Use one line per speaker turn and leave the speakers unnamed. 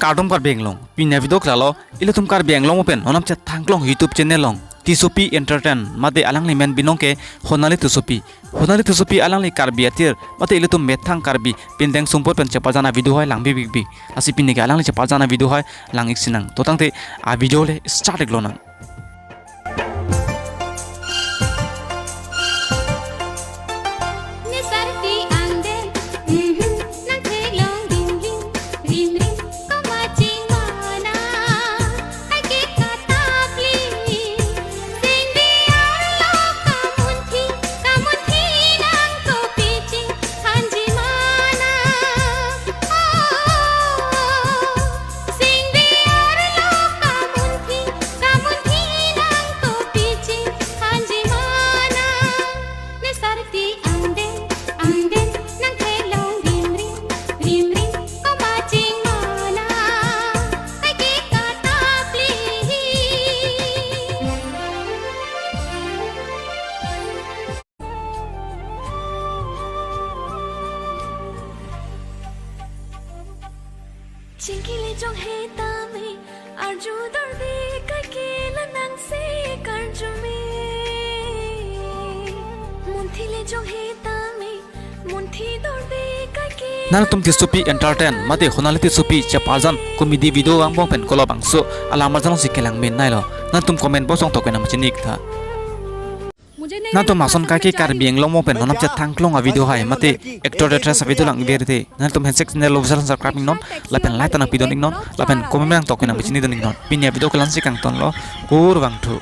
कार्डम car बेंगलों पिन्या video klalo ile tum kar benglong open onam chat thanglong YouTube channel long Tisopi entertain mate alang li men binong ke honali Tisopi alang li kar biatir mate ile tum methang karbi pindeng sumpot pen chapajana video hoy lang bi asi pinne ke alang li chapajana video hoy lang iksinang totang te a video le start eglonang
Chingile jong he tame arju darde kakela nang se karjume munthile jong he tame munthi darde kakela
nal tum Tisopi entertain mate honali Tisopi chapajan comedy video ang bong pen kola bangso alamar janong sikelang men nailo nan tum comment bosong to kenam chinik tha na to mason ka ke kar benglong mo pen honam chat thanglong a video hai mate actor actress video lang berde na tum hensek channel lo sal subscribe non la pen like tan pidon non la pen comment nang to kenam chini don non pinya video kelan sikang ton lo kur bang thu